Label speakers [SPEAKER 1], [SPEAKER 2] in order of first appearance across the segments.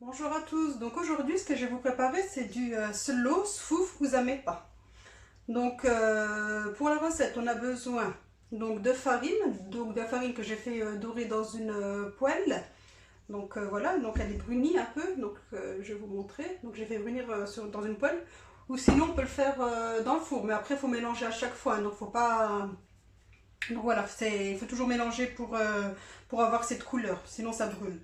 [SPEAKER 1] Bonjour à tous, donc aujourd'hui ce que je vais vous préparer c'est du slow sfouf uzameta. Donc pour la recette on a besoin de farine, de la farine que j'ai fait dorer dans une poêle. Donc voilà, donc elle est brunie un peu, donc je vais vous montrer. Donc j'ai fait brunir dans une poêle, ou sinon on peut le faire dans le four, mais après il faut mélanger à chaque fois, donc faut pas... Donc voilà, il faut toujours mélanger pour avoir cette couleur, sinon ça brûle.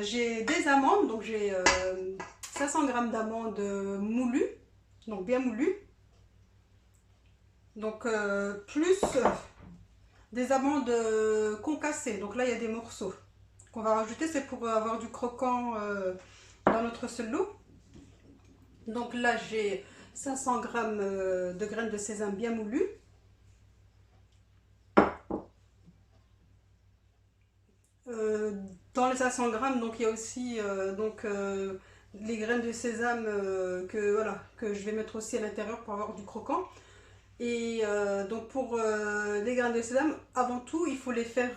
[SPEAKER 1] J'ai des amandes, donc j'ai 500 grammes d'amandes moulues, donc bien moulues. Donc plus des amandes concassées, donc là il y a des morceaux qu'on va rajouter, c'est pour avoir du croquant dans notre selow. Donc là j'ai 500 grammes de graines de sésame bien moulues. Dans les 500 grammes, donc il y a aussi les graines de sésame que je vais mettre aussi à l'intérieur pour avoir du croquant. Et donc pour les graines de sésame, avant tout, il faut les faire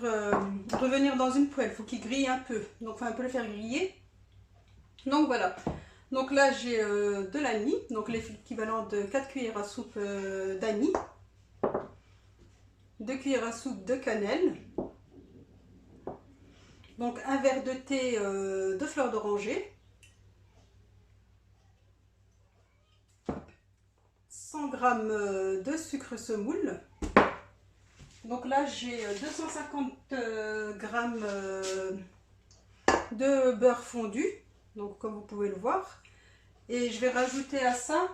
[SPEAKER 1] revenir dans une poêle. Il faut qu'ils grillent un peu. Donc il faut un peu les faire griller. Donc voilà. Donc là j'ai de l'anis, donc l'équivalent de 4 cuillères à soupe d'anis, 2 cuillères à soupe de cannelle, donc un verre de thé de fleur d'oranger, 100 grammes de sucre semoule. Donc là j'ai 250 grammes de beurre fondu, donc comme vous pouvez le voir. Et je vais rajouter à ça,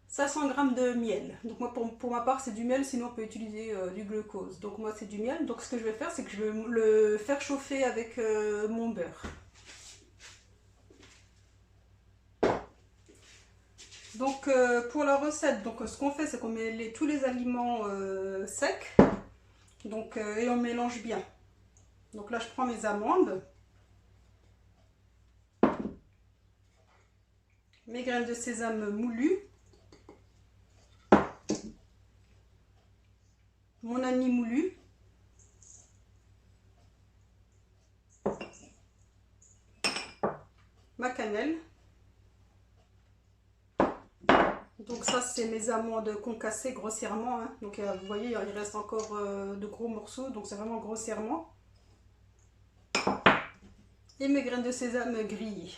[SPEAKER 1] 500 grammes de miel. Donc moi pour ma part c'est du miel, sinon on peut utiliser du glucose. Donc moi c'est du miel. Donc ce que je vais faire c'est que je vais le faire chauffer avec mon beurre. Donc pour la recette, donc ce qu'on fait c'est qu'on met tous les aliments secs, donc et on mélange bien. Donc là je prends mes amandes, mes graines de sésame moulues, mon anis moulu, ma cannelle. Donc ça c'est mes amandes concassées grossièrement, hein. Donc vous voyez il reste encore de gros morceaux, donc c'est vraiment grossièrement. Et mes graines de sésame grillées.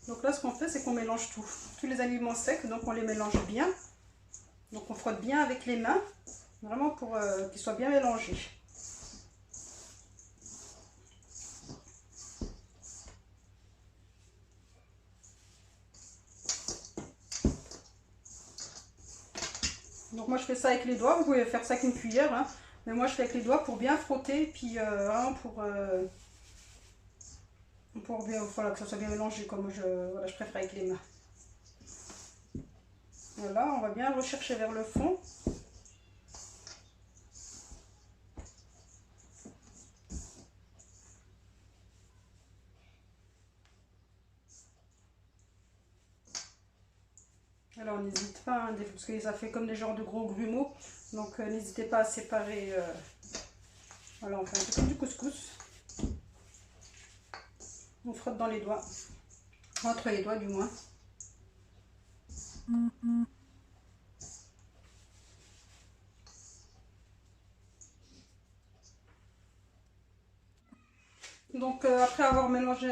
[SPEAKER 1] Donc là ce qu'on fait c'est qu'on mélange tous les aliments secs, donc on les mélange bien. Donc on frotte bien avec les mains, vraiment pour qu'ils soient bien mélangés. Donc moi je fais ça avec les doigts, vous pouvez faire ça avec une cuillère, hein. Mais moi je fais avec les doigts pour bien frotter, puis vraiment pour bien, voilà, que ça soit bien mélangé, comme voilà, je préfère avec les mains. Voilà, on va bien rechercher vers le fond. Alors n'hésite pas, hein, parce que ça fait comme des genres de gros grumeaux, donc n'hésitez pas à séparer. Voilà, on fait un peu comme du couscous. On frotte dans les doigts, entre les doigts du moins. Donc après avoir mélangé,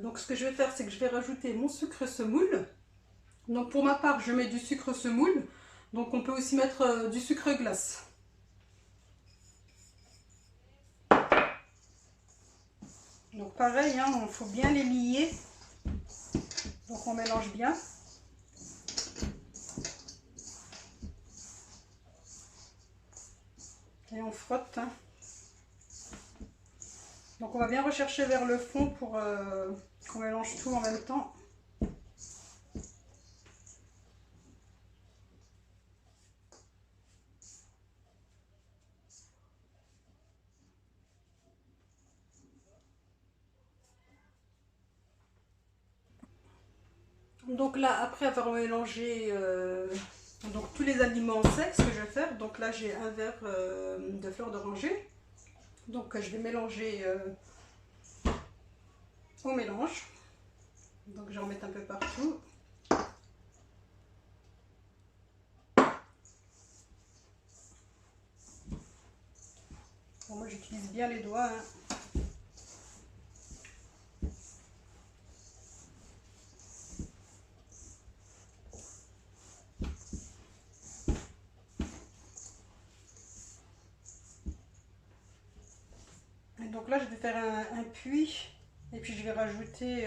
[SPEAKER 1] donc ce que je vais faire c'est que je vais rajouter mon sucre semoule. Donc pour ma part je mets du sucre semoule, donc on peut aussi mettre du sucre glace. Donc pareil, hein, il faut bien les lier, donc on mélange bien. Et on frotte, hein. Donc on va bien rechercher vers le fond pour qu'on mélange tout en même temps. Donc là, après avoir mélangé Donc tous les aliments secs, ce que je vais faire, donc là j'ai un verre de fleur d'oranger. Donc je vais mélanger au mélange. Donc je vais en mettre un peu partout. Bon, moi j'utilise bien les doigts. Et donc là je vais faire un puits et puis je vais rajouter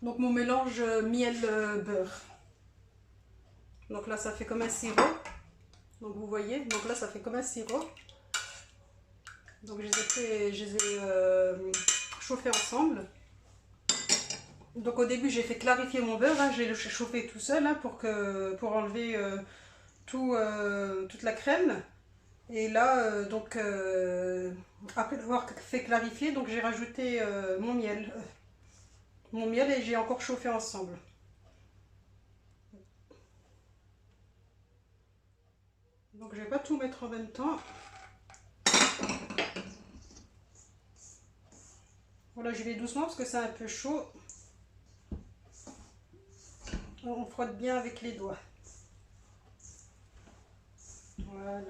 [SPEAKER 1] donc mon mélange miel beurre. Donc là ça fait comme un sirop. Donc vous voyez, donc là ça fait comme un sirop. Donc je les ai chauffés ensemble. Donc au début j'ai fait clarifier mon beurre, hein, j'ai chauffé tout seul hein, pour enlever toute la crème. Et là après avoir fait clarifier, donc j'ai rajouté mon miel. Mon miel et j'ai encore chauffé ensemble. Donc je vais pas tout mettre en même temps. Voilà, je vais doucement parce que c'est un peu chaud. On frotte bien avec les doigts. Voilà.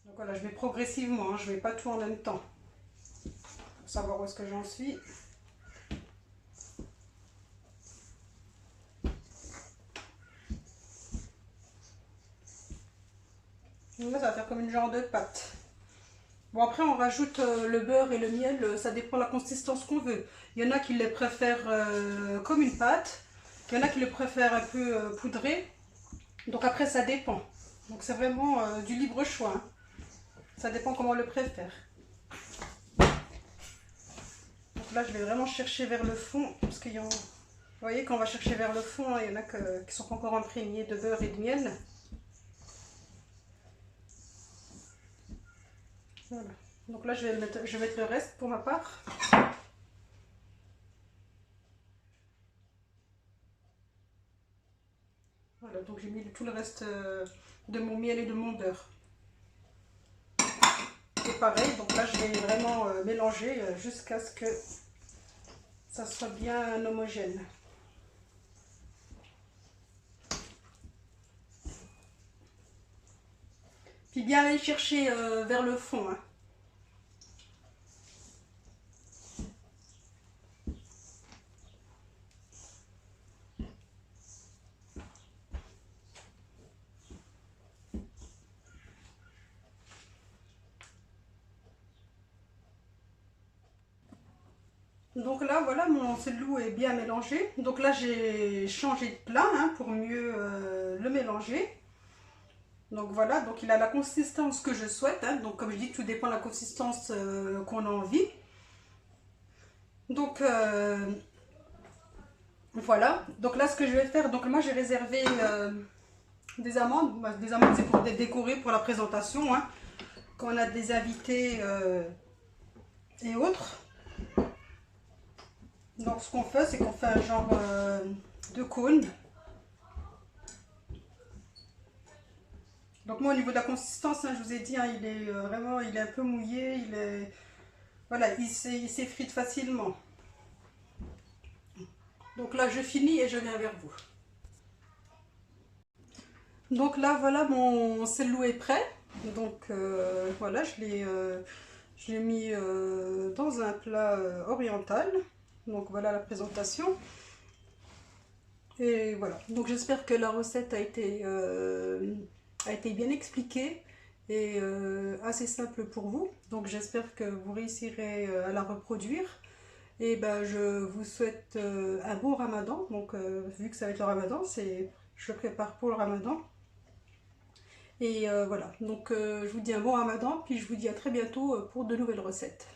[SPEAKER 1] Donc voilà, je vais progressivement, hein, je ne vais pas tout en même temps. Pour savoir où est-ce que j'en suis. Donc là, ça va faire comme une genre de pâte. Bon, après, on rajoute le beurre et le miel, ça dépend de la consistance qu'on veut. Il y en a qui les préfèrent comme une pâte. Il y en a qui le préfèrent un peu poudré. Donc après, ça dépend. Donc c'est vraiment du libre choix. Hein. Ça dépend comment on le préfère. Donc là, je vais vraiment chercher vers le fond. Parce que vous voyez, quand on va chercher vers le fond, il y en a qui sont pas encore imprégnés de beurre et de miel. Voilà. Donc là, je vais mettre le reste pour ma part. Voilà, donc j'ai mis tout le reste de mon miel et de mon beurre. Et pareil, donc là, je vais vraiment mélanger jusqu'à ce que ça soit bien homogène. Puis bien aller chercher vers le fond. Hein. Donc là, voilà, mon seloux est bien mélangé. Donc là, j'ai changé de plat hein, pour mieux le mélanger. Donc voilà, donc il a la consistance que je souhaite. Hein. Donc comme je dis, tout dépend de la consistance qu'on a envie. Donc voilà. Donc là, ce que je vais faire, donc moi j'ai réservé des amandes. Des amandes, c'est pour décorer pour la présentation. Hein. Quand on a des invités et autres. Donc ce qu'on fait, c'est qu'on fait un genre de cône. Donc moi au niveau de la consistance, hein, je vous ai dit, hein, il est vraiment, il est un peu mouillé, voilà, il s'effrite facilement. Donc là je finis et je viens vers vous. Donc là voilà, mon seloux est prêt. Donc voilà, je l'ai mis dans un plat oriental. Donc voilà la présentation. Et voilà, donc j'espère que la recette a été bien expliquée et assez simple pour vous. Donc j'espère que vous réussirez à la reproduire. Et ben je vous souhaite un bon ramadan. Donc vu que ça va être le ramadan, je le prépare pour le ramadan. Et voilà, donc je vous dis un bon ramadan, puis je vous dis à très bientôt pour de nouvelles recettes.